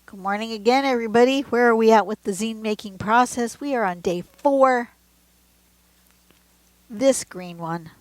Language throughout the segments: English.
Good morning again, everybody. Where are we at with the zine making process? We are on day 4. This green one.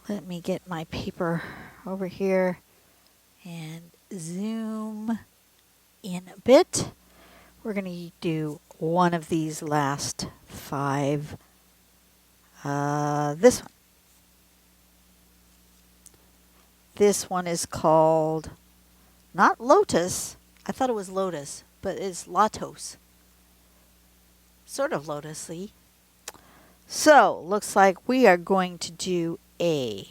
Let me get my paper over here and zoom in a bit. We're going to do one of these last 5. This one. This one is called not Lotus. I thought it was Lotus, but it's Lotos. Sort of lotus-y. So, looks like we are going to do a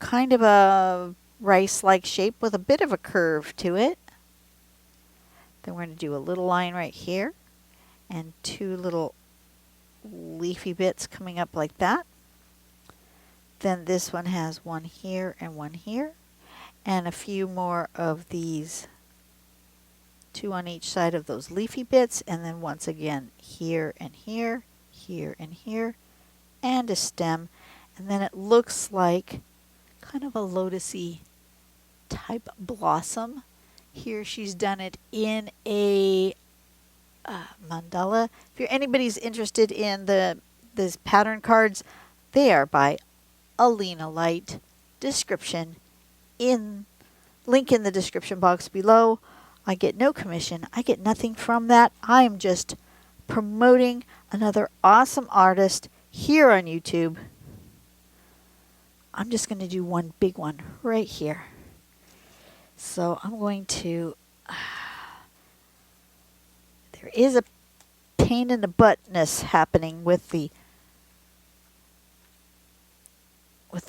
kind of a rice-like shape with a bit of a curve to it. Then we're going to do a little line right here and 2 little leafy bits coming up like that. Then this one has one here and one here, and a few more of these, 2 on each side of those leafy bits, and then once again here and here, here and here, and a stem. And then it looks like kind of a lotus-y type blossom. Here she's done it in a mandala. If anybody's interested in these pattern cards, they are by Alina Light. Description link in the description box below. I get no commission. I get nothing from that. I am just promoting another awesome artist here on YouTube. I'm just going to do one big one right here. So I'm going to, there is a pain in the buttness happening with the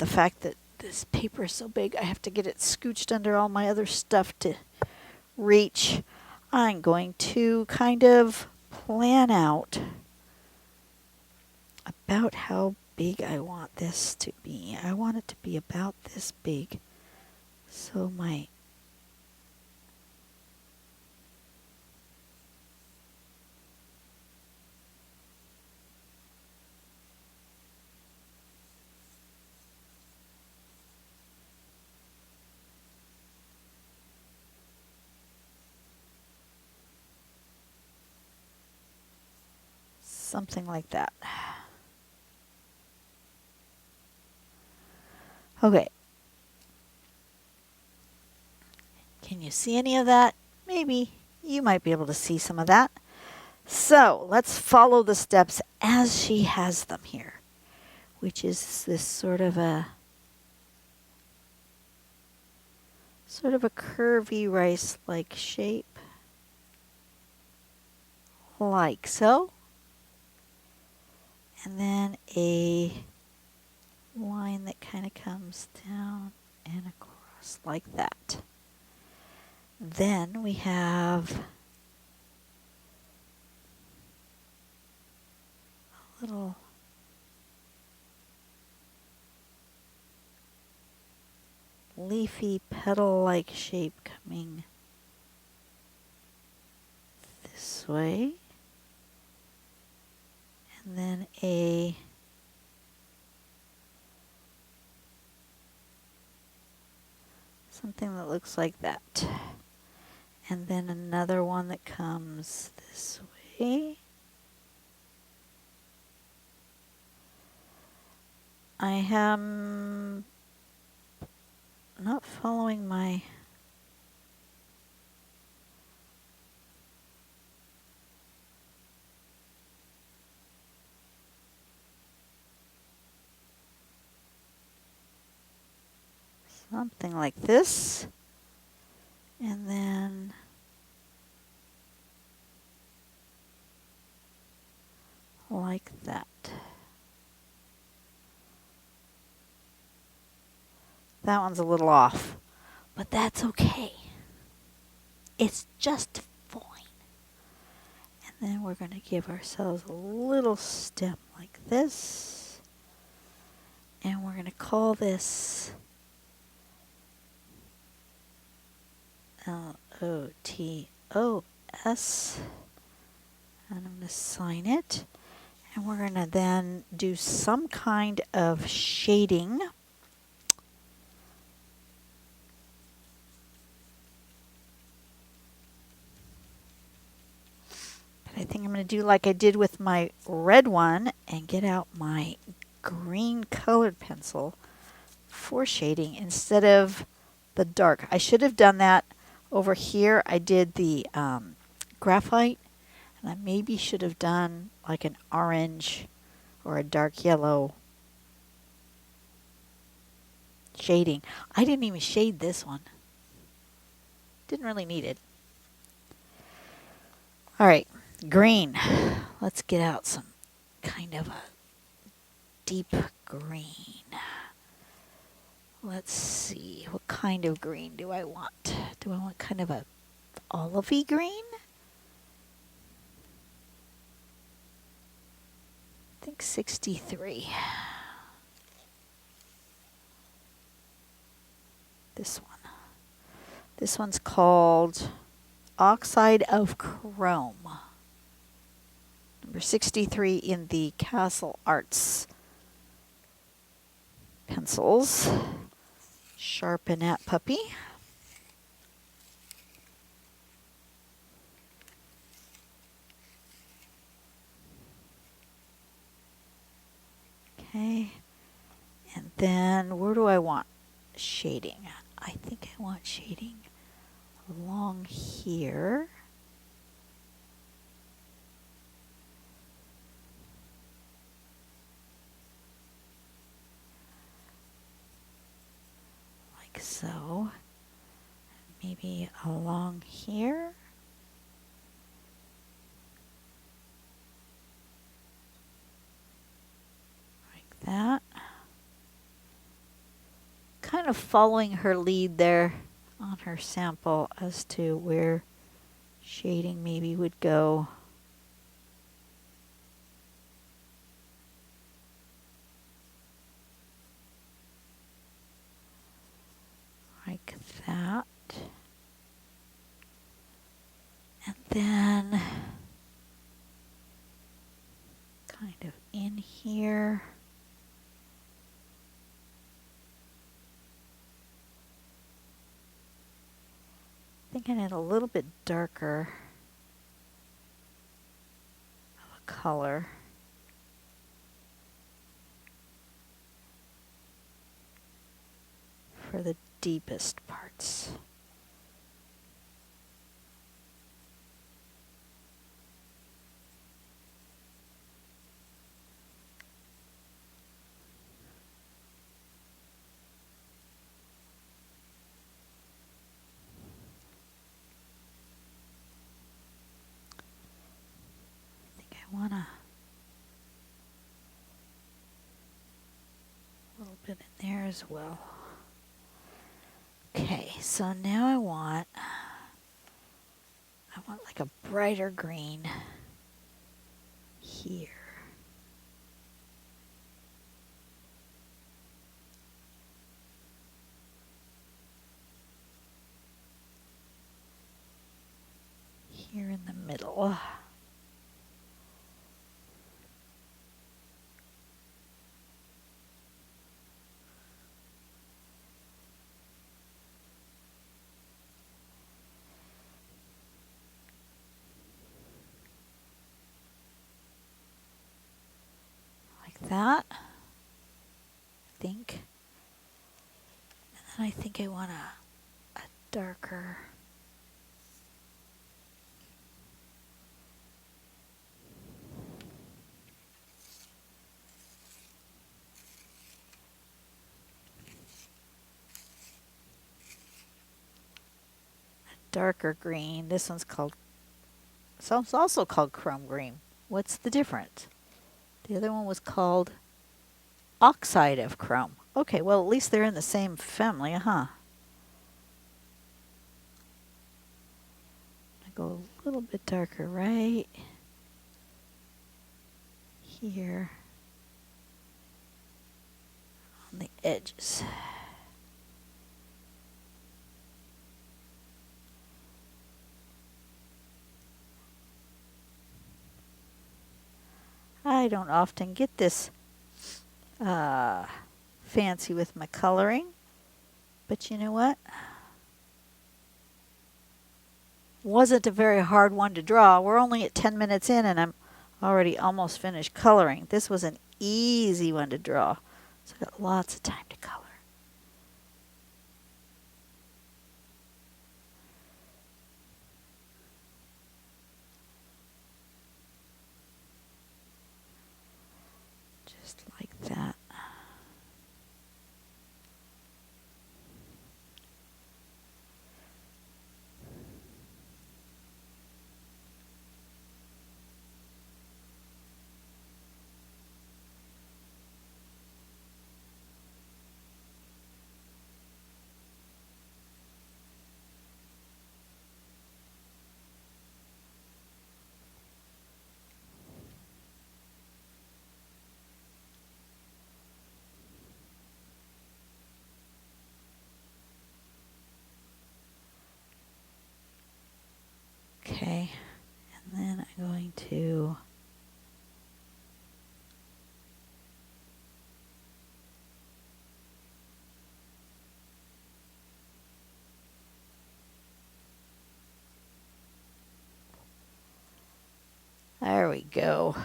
fact that this paper is so big. I have to get it scooched under all my other stuff to reach. I'm going to kind of plan out about how big I want this to be. I want it to be about this big. So my something like that. Okay. Can you see any of that? Maybe you might be able to see some of that. So let's follow the steps as she has them here, which is this sort of a curvy rice-like shape, like so. And then a line that kind of comes down and across like that. Then we have a little leafy petal-like shape coming this way. And then something that looks like that. And then another one that comes this way. I am not following my something like this, and then like that. That one's a little off, but that's okay. It's just fine. And then we're going to give ourselves a little stem like this, and we're going to call this Lotos, and I'm going to sign it, and we're going to then do some kind of shading think I'm going to do like I did with my red one and get out my green colored pencil for shading instead of the dark. I should have done that over here. I did the graphite, and I maybe should have done like an orange or a dark yellow shading. I didn't even shade this one. Didn't really need it. All right, green. Let's get out some kind of a deep green. Let's see, what kind of green do I want? Do I want kind of a olivey green? I think 63. This one. This one's called Oxide of Chrome. Number 63 in the Castle Arts pencils. Sharpen that puppy. Okay. And then where do I want shading? I think I want shading along here. Like so. Maybe along here. Like that. Kind of following her lead there on her sample as to where shading maybe would go. Like that. And then kind of in here. I think I need a little bit darker of a color. For the deepest parts. Want a little bit in there as well. Okay, so now I want like a brighter green here. Here in the middle. That, I think. And then I think I want a darker green. This one's called, it's also called chrome green. What's the difference? The other one was called Oxide of Chrome. Okay, well, at least they're in the same family, huh? I go a little bit darker right here on the edges. I don't often get this fancy with my coloring, but you know what? wasn't a very hard one to draw. We're only at 10 minutes in and I'm already almost finished coloring. This was an easy one to draw. So I got lots of time to color. Just like that. Okay, and then I'm going to there we go.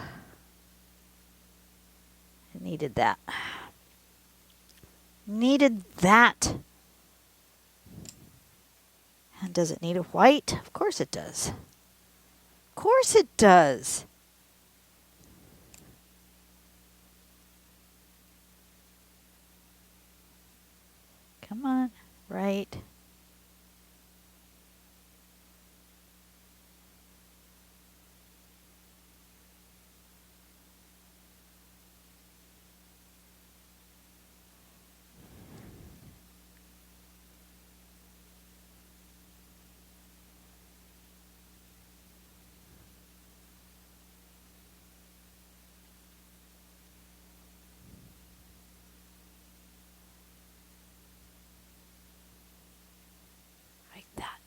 I needed that. Needed that. And does it need a white? Of course it does. Of course it does. Come on, right. Like that.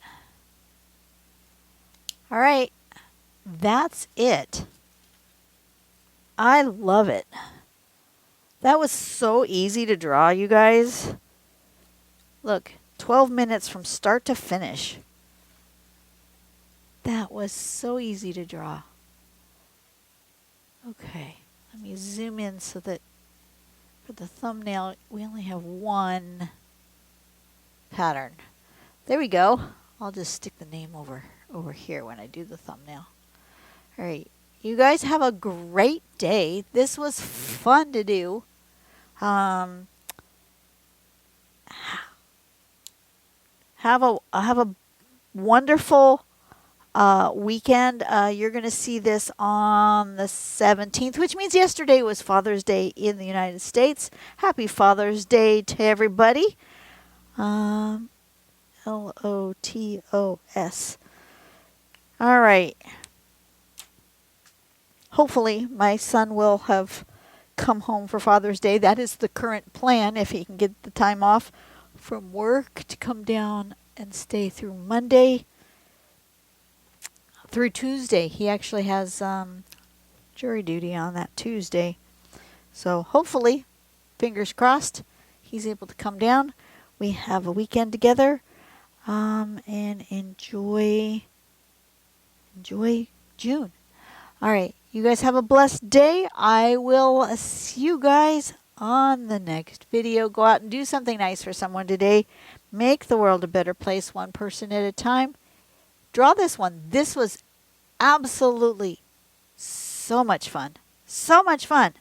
All right, that's it. I love it. That was so easy to draw, you guys. Look, 12 minutes from start to finish. That was so easy to draw. Okay, let me zoom in so that for the thumbnail, we only have one pattern. There we go. I'll just stick the name over here when I do the thumbnail. All right, you guys have a great day. This was fun to do. Have a wonderful weekend. You're going to see this on the 17th, which means yesterday was Father's Day in the United States. Happy Father's Day to everybody. Lotos. All right. Hopefully my son will have come home for Father's Day. That is the current plan, if he can get the time off from work to come down and stay through Monday through Tuesday. He actually has jury duty on that Tuesday. So hopefully, fingers crossed, he's able to come down. We have a weekend together and enjoy June. All right, you guys have a blessed day. I will see you guys on the next video. Go out and do something nice for someone today. Make the world a better place, one person at a time. Draw this one. This was absolutely so much fun. So much fun.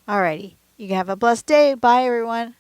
Alrighty. You have a blessed day. Bye, everyone.